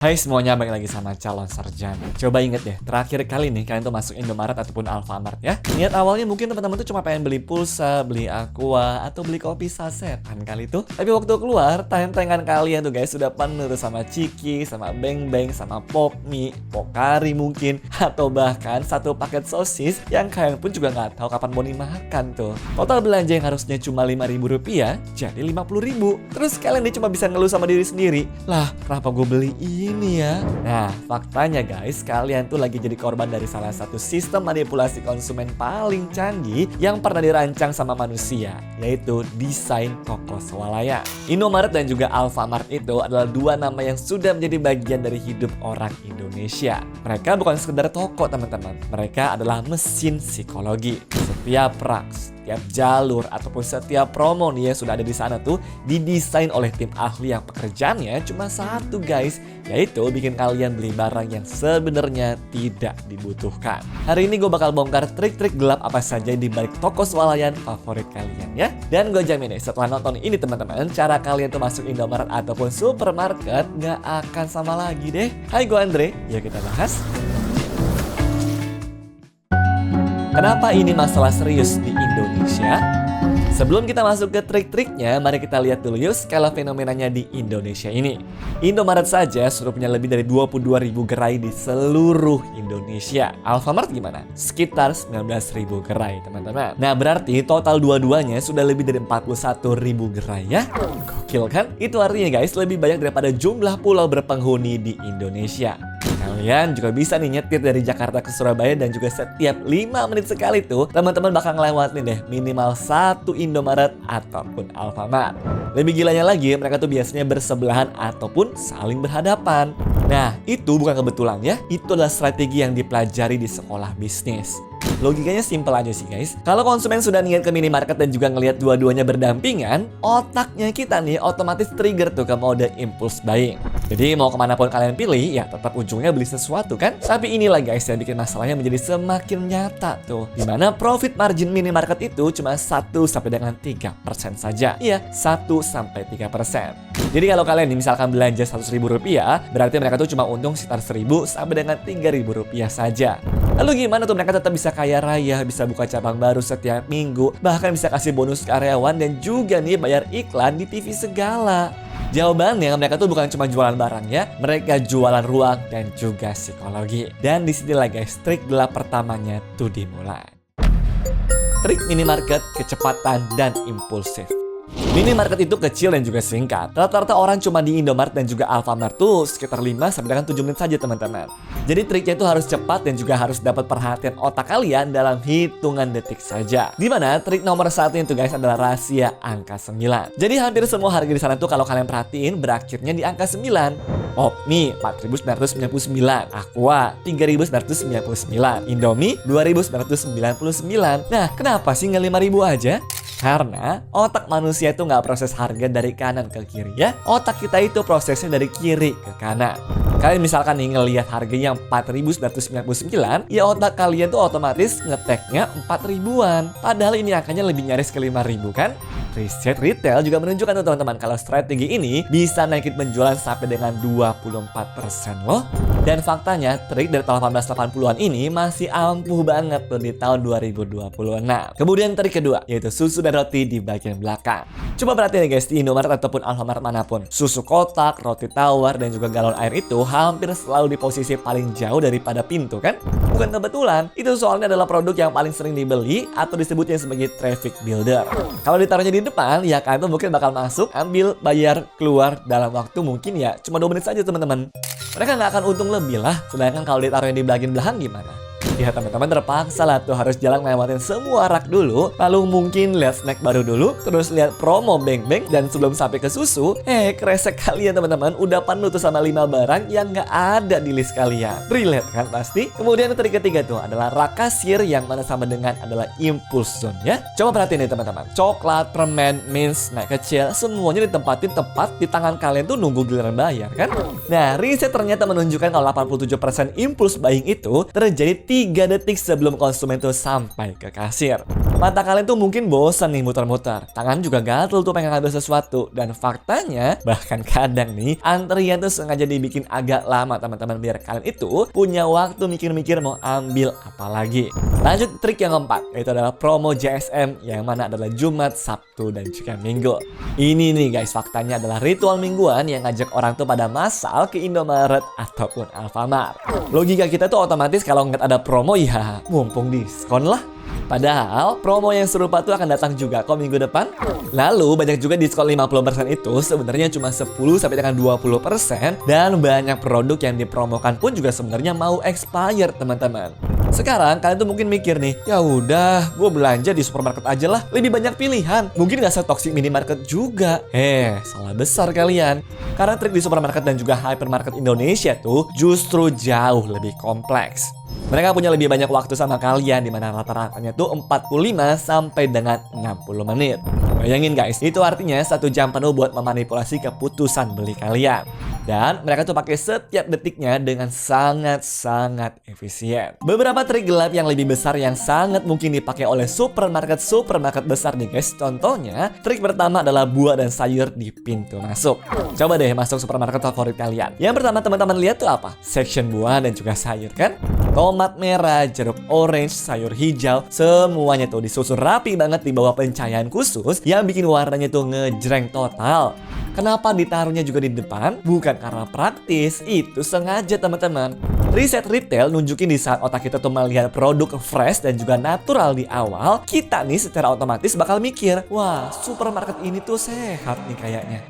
Hai semuanya, balik lagi sama calon sarjana. Coba inget deh, terakhir kali nih kalian tuh masuk Indomaret ataupun Alfamart ya. Niat awalnya mungkin teman-teman tuh cuma pengen beli pulsa, beli aqua, atau beli kopi sasetan kali tuh. Tapi waktu keluar, tangan kalian tuh guys sudah penuh tuh sama ciki, sama beng-beng, sama pop mie, pokari mungkin, atau bahkan satu paket sosis yang kalian pun juga nggak tahu kapan mau dimakan tuh. Total belanja yang harusnya cuma Rp5.000 jadi Rp50.000. Terus kalian nih cuma bisa ngeluh sama diri sendiri. Lah, kenapa gue beli ini ya? Nah, faktanya guys, kalian tuh lagi jadi korban dari salah satu sistem manipulasi konsumen paling canggih yang pernah dirancang sama manusia, yaitu desain toko swalayan. Indomaret dan juga Alfamart itu adalah dua nama yang sudah menjadi bagian dari hidup orang Indonesia. Mereka bukan sekedar toko teman-teman, mereka adalah mesin psikologi. Setiap rak, setiap jalur ataupun setiap promo nih yang sudah ada di sana tuh didesain oleh tim ahli yang pekerjaannya cuma satu guys, yaitu bikin kalian beli barang yang sebenarnya tidak dibutuhkan. Hari ini gue bakal bongkar trik-trik gelap apa saja di balik toko swalayan favorit kalian ya. Dan gue jamin deh setelah nonton ini teman-teman, cara kalian tuh masuk Indomaret ataupun supermarket nggak akan sama lagi deh. Hai, gue Andre, yuk kita bahas. Kenapa ini masalah serius di Indonesia? Sebelum kita masuk ke trik-triknya, mari kita lihat dulu yuk skala fenomenanya di Indonesia ini. Indomaret saja sudah punya lebih dari 22.000 gerai di seluruh Indonesia. Alfamart gimana? Sekitar 19.000 gerai teman-teman. Nah berarti total dua-duanya sudah lebih dari 41.000 gerai ya. Gokil kan? Itu artinya guys lebih banyak daripada jumlah pulau berpenghuni di Indonesia. Kalian juga bisa nih nyetir dari Jakarta ke Surabaya dan juga setiap 5 menit sekali tuh teman-teman bakal ngelewatin deh minimal satu Indomaret ataupun Alfamart. Lebih gilanya lagi mereka tuh biasanya bersebelahan ataupun saling berhadapan. Nah itu bukan kebetulan ya, itu adalah strategi yang dipelajari di sekolah bisnis. Logikanya simpel aja sih guys. Kalau konsumen sudah niat ke minimarket dan juga ngelihat dua-duanya berdampingan, otaknya kita nih otomatis trigger tuh ke mode impulse buying. Jadi mau kemana pun kalian pilih, ya tetap ujungnya beli sesuatu kan? Tapi inilah guys yang bikin masalahnya menjadi semakin nyata tuh. Dimana profit margin minimarket itu cuma 1 sampai dengan 3% saja. Iya, 1 sampai 3%. Jadi kalau kalian nih misalkan belanja Rp100.000, berarti mereka tuh cuma untung sekitar Rp1.000 sampai dengan Rp3.000 saja. Lalu gimana tuh mereka tetap bisa kaya raya, bisa buka cabang baru setiap minggu, bahkan bisa kasih bonus karyawan dan juga nih bayar iklan di TV segala? Jawabannya mereka tuh bukan cuma jualan barang ya, mereka jualan ruang dan juga psikologi. Dan disinilah guys trik gelap pertamanya tuh dimulai. Trik minimarket kecepatan dan impulsif. Minimarket itu kecil dan juga singkat. Rata-rata orang cuma di Indomaret dan juga Alfamart tuh sekitar 5 sampai dengan 7 menit saja teman-teman. Jadi triknya itu harus cepat dan juga harus dapat perhatian otak kalian dalam hitungan detik saja. Dimana trik nomor 1 itu guys adalah rahasia angka 9. Jadi hampir semua harga di sana tuh kalau kalian perhatiin berakhirnya di angka 9. Mie 4.999, Aqua 3.999, Indomie 2.999. Nah kenapa sih nggak 5.000 aja? Karena otak manusia itu nggak proses harga dari kanan ke kiri ya. Otak kita itu prosesnya dari kiri ke kanan. Kalian misalkan nih ngelihat harganya 4.999, ya otak kalian tuh otomatis ngeteknya 4.000-an. Padahal ini angkanya lebih nyaris ke 5.000 kan? Riset retail juga menunjukkan tuh teman-teman kalau strategi ini bisa naikin penjualan sampai dengan 24% loh. Dan faktanya trik dari tahun 1880-an ini masih ampuh banget tuh di tahun 2026. Kemudian trik kedua yaitu susu dan roti di bagian belakang. Coba perhatiin guys di Indomaret ataupun Alfamart manapun, susu kotak, roti tawar dan juga galon air itu hampir selalu di posisi paling jauh daripada pintu kan? Bukan kebetulan, itu soalnya adalah produk yang paling sering dibeli atau disebutnya sebagai traffic builder. Kalau ditaruhnya di depan, ya kalian tuh mungkin bakal masuk, ambil, bayar, keluar dalam waktu mungkin ya cuma 2 menit saja teman-teman. Mereka nggak akan untung lebih lah, sedangkan kalau ditaruhnya di bagian belakang gimana? Ya teman-teman terpaksa lah tuh harus jalan ngelewatin semua rak dulu, lalu mungkin lihat snack baru dulu, terus lihat promo beng-beng, dan sebelum sampai ke susu, kresek kalian teman-teman udah penuh tuh sama 5 barang yang nggak ada di list kalian. Relate kan pasti? Kemudian trik ketiga tuh adalah rak kasir yang mana sama dengan adalah impulse zone ya. Coba perhatiin nih teman-teman, coklat, permen, mints, snack kecil, semuanya ditempatin tepat di tangan kalian tuh nunggu giliran bayar kan? Nah riset ternyata menunjukkan kalau 87% impulse buying itu terjadi 3 3 detik sebelum konsumen tuh sampai ke kasir. Mata kalian tuh mungkin bosan nih muter-muter, tangan juga gatel tuh pengen ngambil sesuatu, dan faktanya bahkan kadang nih antrian tuh sengaja dibikin agak lama teman-teman biar kalian itu punya waktu mikir-mikir mau ambil apa lagi. Lanjut trik yang keempat, yaitu adalah promo JSM yang mana adalah Jumat, Sabtu, dan juga Minggu. Ini nih guys, faktanya adalah ritual mingguan yang ngajak orang tuh pada massal ke Indomaret ataupun Alfamart. Logika kita tuh otomatis kalau ngeliat ada promo ya mumpung diskon lah. Padahal promo yang serupa tuh akan datang juga kok minggu depan. Lalu banyak juga diskon 50% itu sebenarnya cuma 10 sampai dengan 20%, dan banyak produk yang dipromokan pun juga sebenarnya mau expired teman-teman. Sekarang kalian tuh mungkin mikir nih, ya udah, gue belanja di supermarket aja lah, lebih banyak pilihan. Mungkin gak setoksik minimarket juga. Salah besar kalian. Karena trik di supermarket dan juga hypermarket Indonesia tuh justru jauh lebih kompleks. Mereka punya lebih banyak waktu sama kalian, di mana rata-ratanya tuh 45 sampai dengan 60 menit. Bayangin guys, itu artinya 1 jam penuh buat memanipulasi keputusan beli kalian. Dan mereka tuh pakai setiap detiknya dengan sangat-sangat efisien. Beberapa trik gelap yang lebih besar yang sangat mungkin dipakai oleh supermarket besar nih guys. Contohnya, trik pertama adalah buah dan sayur di pintu masuk. Coba deh masuk supermarket favorit kalian. Yang pertama teman-teman lihat tuh apa? Section buah dan juga sayur kan? Tomat merah, jeruk orange, sayur hijau, semuanya tuh disusun rapi banget di bawah pencahayaan khusus yang bikin warnanya tuh ngejreng total. Kenapa ditaruhnya juga di depan? Bukan karena praktis, itu sengaja teman-teman. Riset retail nunjukin di saat otak kita tuh melihat produk fresh dan juga natural di awal, kita nih secara otomatis bakal mikir, wah supermarket ini tuh sehat nih kayaknya.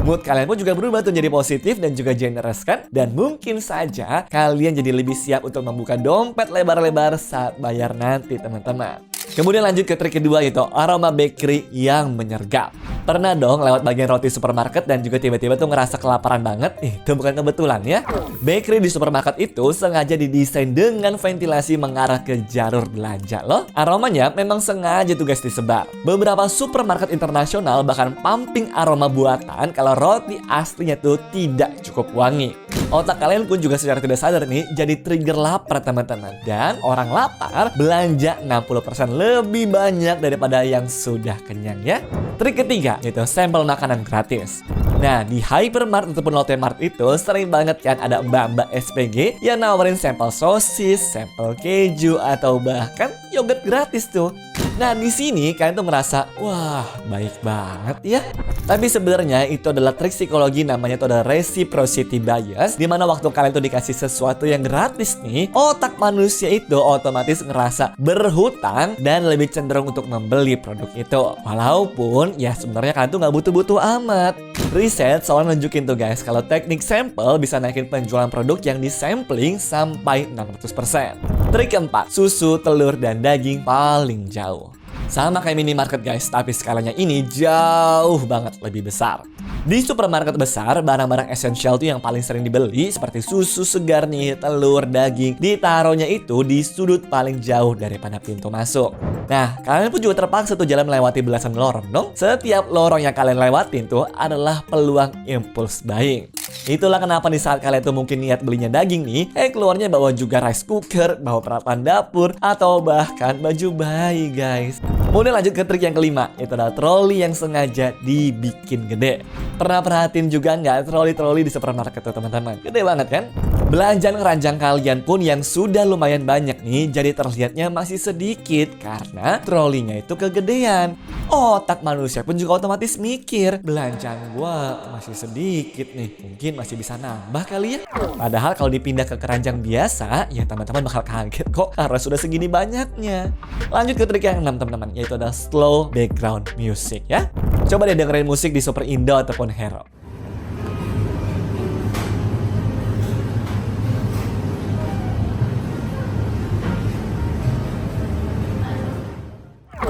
Mood kalian pun juga berubah tuh jadi positif dan juga generous kan? Dan mungkin saja kalian jadi lebih siap untuk membuka dompet lebar-lebar saat bayar nanti teman-teman. Kemudian lanjut ke trik kedua, yaitu aroma bakery yang menyergap. Pernah dong lewat bagian roti supermarket dan juga tiba-tiba tuh ngerasa kelaparan banget? Itu bukan kebetulan ya. Bakery di supermarket itu sengaja didesain dengan ventilasi mengarah ke jalur belanja loh. Aromanya memang sengaja tuh guys disebar. Beberapa supermarket internasional bahkan pumping aroma buatan kalau roti aslinya tuh tidak cukup wangi. Otak kalian pun juga secara tidak sadar nih jadi trigger lapar teman-teman. Dan orang lapar belanja 60% lebih banyak daripada yang sudah kenyang ya. Trik ketiga, yaitu sampel makanan gratis. Nah, di Hypermart ataupun Lotte Mart itu sering banget kan ada mbak-mbak SPG yang nawarin sampel sosis, sampel keju, atau bahkan yogurt gratis tuh. Nah, di sini kalian tuh merasa, wah, baik banget ya. Tapi sebenarnya itu adalah trik psikologi, namanya tuh ada reciprocity bias, di mana waktu kalian tuh dikasih sesuatu yang gratis nih, otak manusia itu otomatis ngerasa berhutang dan lebih cenderung untuk membeli produk itu. Walaupun ya sebenarnya kalian tuh nggak butuh-butuh amat. Riset soalnya nunjukin tuh guys, kalau teknik sampel bisa naikin penjualan produk yang disampling sampai 600%. Trik keempat, susu, telur, dan daging paling jauh. Sama kayak minimarket guys, tapi skalanya ini jauh banget lebih besar. Di supermarket besar, barang-barang esensial tuh yang paling sering dibeli seperti susu segar nih, telur, daging, ditaruhnya itu di sudut paling jauh daripada pintu masuk. Nah, kalian pun juga terpaksa tuh jalan melewati belasan lorong dong. Setiap lorong yang kalian lewatin tuh adalah peluang impulse buying. Itulah kenapa di saat kalian tuh mungkin niat belinya daging nih, keluarnya bawa juga rice cooker, bawa peralatan dapur, atau bahkan baju bayi guys. Kemudian lanjut ke trik yang kelima, itu adalah troli yang sengaja dibikin gede. Pernah perhatiin juga nggak troli-troli di supermarket tuh teman-teman? Gede banget kan? Belanjaan keranjang kalian pun yang sudah lumayan banyak nih, jadi terlihatnya masih sedikit karena trolinya itu kegedean. Otak manusia pun juga otomatis mikir, belanjaan gua masih sedikit nih, mungkin masih bisa nambah kali ya. Padahal kalau dipindah ke keranjang biasa, ya teman-teman bakal kaget kok karena sudah segini banyaknya. Lanjut ke trik yang 6 teman-teman, yaitu ada slow background music ya. Coba deh dengerin musik di Super Indo ataupun Hero.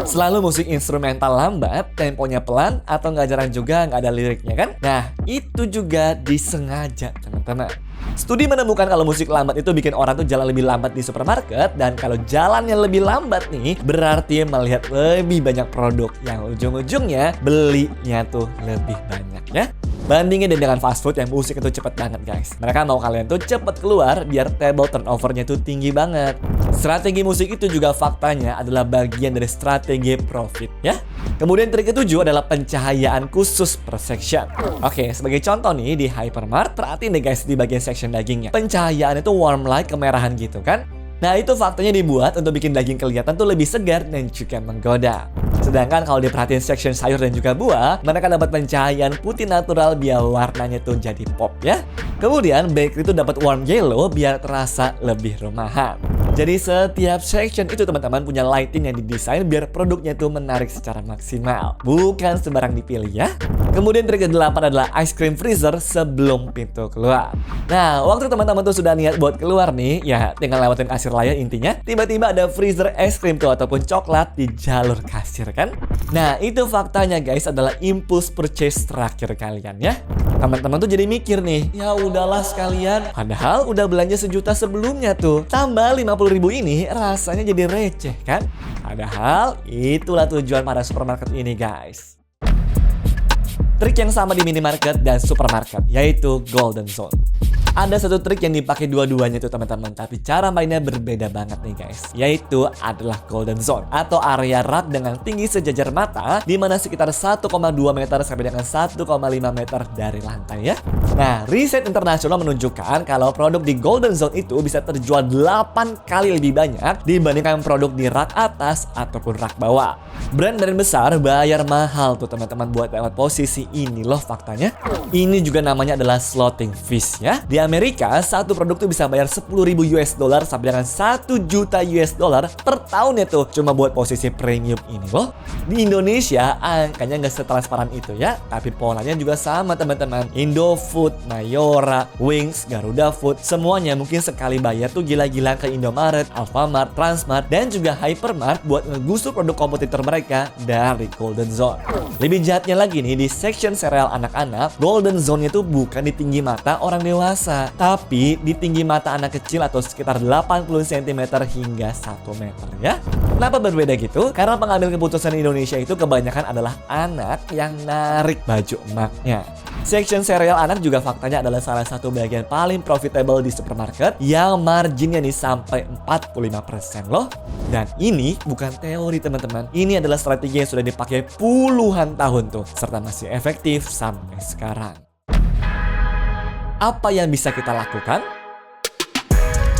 Selalu musik instrumental lambat, temponya pelan, atau nggak jarang juga nggak ada liriknya kan? Nah, itu juga disengaja teman-teman. Studi menemukan kalau musik lambat itu bikin orang tuh jalan lebih lambat di supermarket, dan kalau jalannya lebih lambat nih, berarti melihat lebih banyak produk yang ujung-ujungnya belinya tuh lebih banyak ya. Bandingin dengan fast food yang musik itu cepet banget guys. Mereka mau kalian tuh cepet keluar biar table turnovernya tuh tinggi banget. Strategi musik itu juga faktanya adalah bagian dari strategi profit ya. Kemudian trik ketujuh adalah pencahayaan khusus per section. Oke, sebagai contoh nih di Hypermart, perhatiin deh guys di bagian section dagingnya. Pencahayaan itu warm light kemerahan gitu kan. Nah itu faktanya dibuat untuk bikin daging kelihatan tuh lebih segar dan juga menggoda. Sedangkan kalau diperhatiin section sayur dan juga buah, mereka dapat pencahayaan putih natural biar warnanya tuh jadi pop ya. Kemudian bakery itu dapat warm yellow biar terasa lebih rumahan. Jadi setiap section itu teman-teman punya lighting yang didesain biar produknya itu menarik secara maksimal. Bukan sembarang dipilih ya. Kemudian trik ke-8 adalah ice cream freezer sebelum pintu keluar. Nah, waktu teman-teman tuh sudah niat buat keluar nih, ya tinggal lewatin kasir layar intinya. Tiba-tiba ada freezer es krim tuh ataupun coklat di jalur kasir kan. Nah, itu faktanya guys adalah impulse purchase terakhir kalian ya. Teman-teman tuh jadi mikir nih, ya udahlah sekalian. Padahal udah belanja sejuta sebelumnya tuh. Tambah 50.000 ini rasanya jadi receh kan? Padahal itulah tujuan para supermarket ini guys. Trik yang sama di minimarket dan supermarket, yaitu golden zone. Ada satu trik yang dipakai dua-duanya tuh teman-teman, tapi cara mainnya berbeda banget nih guys, yaitu adalah golden zone atau area rak dengan tinggi sejajar mata di mana sekitar 1,2 meter sampai dengan 1,5 meter dari lantai ya. Nah, riset internasional menunjukkan kalau produk di golden zone itu bisa terjual 8 kali lebih banyak dibandingkan produk di rak atas ataupun rak bawah. Brand besar bayar mahal tuh teman-teman buat lewat posisi ini loh faktanya. Ini juga namanya adalah slotting fees ya. Di Amerika, satu produk tuh bisa bayar 10.000 US dollar sampai dengan 1 juta US dollar per tahunnya tuh cuma buat posisi premium ini loh. Di Indonesia, angkanya nggak setransparan itu ya, tapi polanya juga sama teman-teman. Indofood, Mayora, Wings, Garuda Food, semuanya mungkin sekali bayar tuh gila-gila ke Indomaret, Alfamart, Transmart, dan juga Hypermart buat ngegusur produk kompetitor mereka dari Golden Zone. Lebih jahatnya lagi nih, di section sereal anak-anak, Golden Zone itu bukan di tinggi mata orang dewasa, tapi di tinggi mata anak kecil atau sekitar 80 cm hingga 1 meter ya. Kenapa berbeda gitu? Karena pengambil keputusan di Indonesia itu kebanyakan adalah anak yang narik baju emaknya. Section sereal anak juga faktanya adalah salah satu bagian paling profitable di supermarket yang marginnya nih sampai 45% loh. Dan ini bukan teori teman-teman, ini adalah strategi yang sudah dipakai puluhan tahun tuh, serta masih efektif sampai sekarang. Apa yang bisa kita lakukan?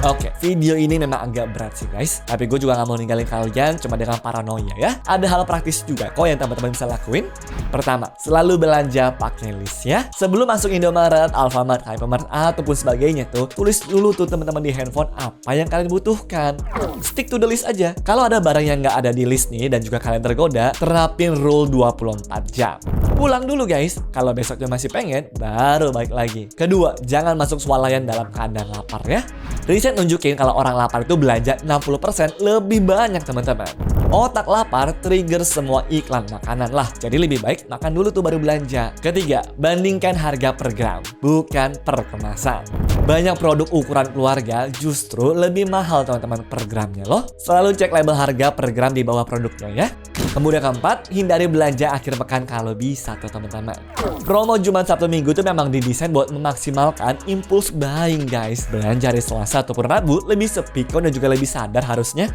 Oke, video ini memang agak berat sih guys, tapi gue juga gak mau ninggalin kalian cuma dengan paranoia ya. Ada hal praktis juga kok yang teman-teman bisa lakuin. Pertama, selalu belanja pakai list ya. Sebelum masuk Indomaret, Alfamart, Hypermart ataupun sebagainya tuh, tulis dulu tuh teman-teman di handphone apa yang kalian butuhkan. Stick to the list aja. Kalau ada barang yang gak ada di list nih dan juga kalian tergoda, terapin rule 24 jam. Pulang dulu guys, kalau besoknya masih pengen, baru balik lagi. Kedua, jangan masuk swalayan dalam keadaan lapar ya. Riset nunjukin kalau orang lapar itu belanja 60% lebih banyak teman-teman. Otak lapar trigger semua iklan makanan lah. Jadi lebih baik makan dulu tuh baru belanja. Ketiga, bandingkan harga per gram, bukan per kemasan. Banyak produk ukuran keluarga justru lebih mahal teman-teman per gramnya loh. Selalu cek label harga per gram di bawah produknya ya. Kemudian keempat, hindari belanja akhir pekan kalau bisa tuh teman-teman. Promo Jumat Sabtu Minggu itu memang didesain buat memaksimalkan impulse buying guys. Belanja hari Selasa ataupun Rabu lebih sepi kok dan juga lebih sadar harusnya.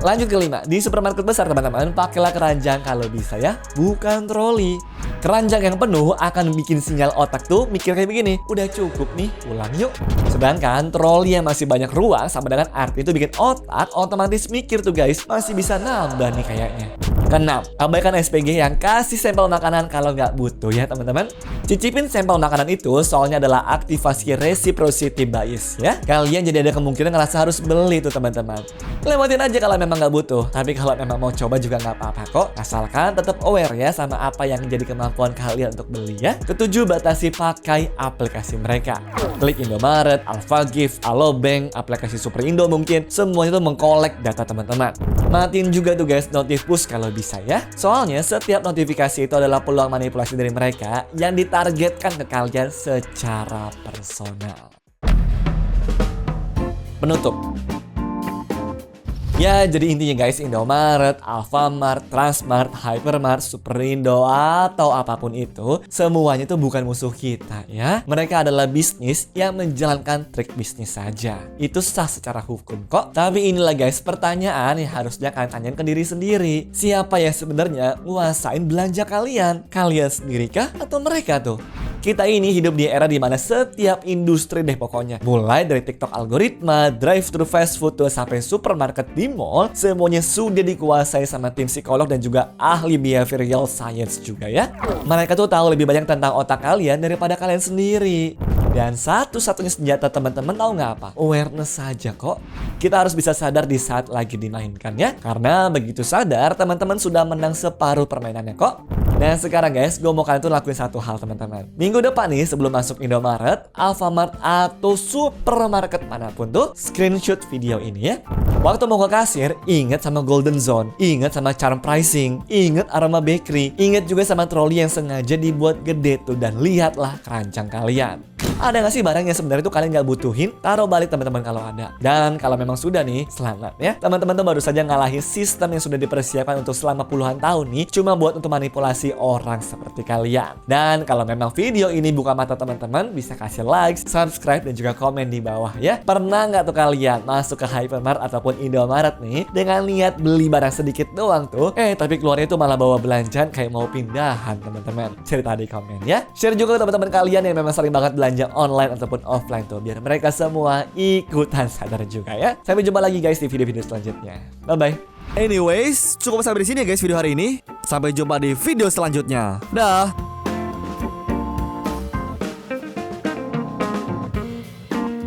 Lanjut kelima, di supermarket besar teman-teman, pakailah keranjang kalau bisa ya, bukan troli. Keranjang yang penuh akan bikin sinyal otak tuh mikir kayak begini, udah cukup nih, pulang yuk. Sedangkan troli yang masih banyak ruang sama dengan arti itu bikin otak otomatis mikir tuh guys, masih bisa nambah nih kayaknya. Keenam, abaikan SPG yang kasih sampel makanan kalau nggak butuh ya teman-teman. Cicipin sampel makanan itu soalnya adalah aktivasi reciprocity bias ya. Kalian jadi ada kemungkinan ngerasa harus beli tuh teman-teman. Lewatin aja kalau memang nggak butuh, tapi kalau memang mau coba juga nggak apa-apa kok. Asalkan tetap aware ya sama apa yang jadi kemampuan kalian untuk beli ya. Ketujuh, batasi pakai aplikasi mereka. Klik Indomaret, Alfagift, Alobank, aplikasi Super Indo mungkin. Semuanya tuh mengkolek data teman-teman. Matiin juga tuh guys notif push kalau bisa ya. Soalnya setiap notifikasi itu adalah peluang manipulasi dari mereka yang ditargetkan ke kalian secara personal. Penutup. Ya, jadi intinya guys, Indomaret, Alfamart, Transmart, Hypermart, Superindo, atau apapun itu, semuanya itu bukan musuh kita ya. Mereka adalah bisnis yang menjalankan trik bisnis saja. Itu sah secara hukum kok. Tapi inilah guys, pertanyaan yang harusnya kalian tanyain ke diri sendiri. Siapa yang sebenarnya nguasain belanja kalian? Kalian sendiri kah? Atau mereka tuh? Kita ini hidup di era dimana setiap industri deh pokoknya. Mulai dari TikTok algoritma, drive-thru fast food, sampai supermarket di mall, semuanya sudah dikuasai sama tim psikolog dan juga ahli behavioral science juga ya. Mereka tuh tahu lebih banyak tentang otak kalian daripada kalian sendiri. Dan satu-satunya senjata teman-teman tahu nggak apa? Awareness saja kok. Kita harus bisa sadar di saat lagi dimainkan ya. Karena begitu sadar, teman-teman sudah menang separuh permainannya kok. Nah sekarang guys, gue mau kalian tuh lakuin satu hal teman-teman. Minggu depan nih sebelum masuk Indomaret, Alfamart atau supermarket manapun tuh, screenshot video ini ya. Waktu mau ke kasir, ingat sama Golden Zone, ingat sama charm pricing, ingat aroma bakery, ingat juga sama troli yang sengaja dibuat gede tuh, dan lihatlah keranjang kalian. Ada nggak sih barang yang sebenarnya tuh kalian nggak butuhin? Taruh balik teman-teman kalau ada. Dan kalau memang sudah nih, selamat ya. Teman-teman tuh baru saja ngalahin sistem yang sudah dipersiapkan untuk selama puluhan tahun nih, cuma buat untuk manipulasi orang seperti kalian. Dan kalau memang video ini buka mata teman-teman, bisa kasih like, subscribe, dan juga komen di bawah ya. Pernah nggak tuh kalian masuk ke Hypermart ataupun Indomaret nih dengan niat beli barang sedikit doang tuh, tapi keluarnya tuh malah bawa belanjaan kayak mau pindahan teman-teman? Cerita di komen ya. Share juga ke teman-teman kalian yang memang sering banget belanja online ataupun offline tuh, biar mereka semua ikutan sadar juga ya. Sampai jumpa lagi guys di video-video selanjutnya. Bye-bye. Anyways, cukup sampai di sini ya guys video hari ini. Sampai jumpa di video selanjutnya. Dah.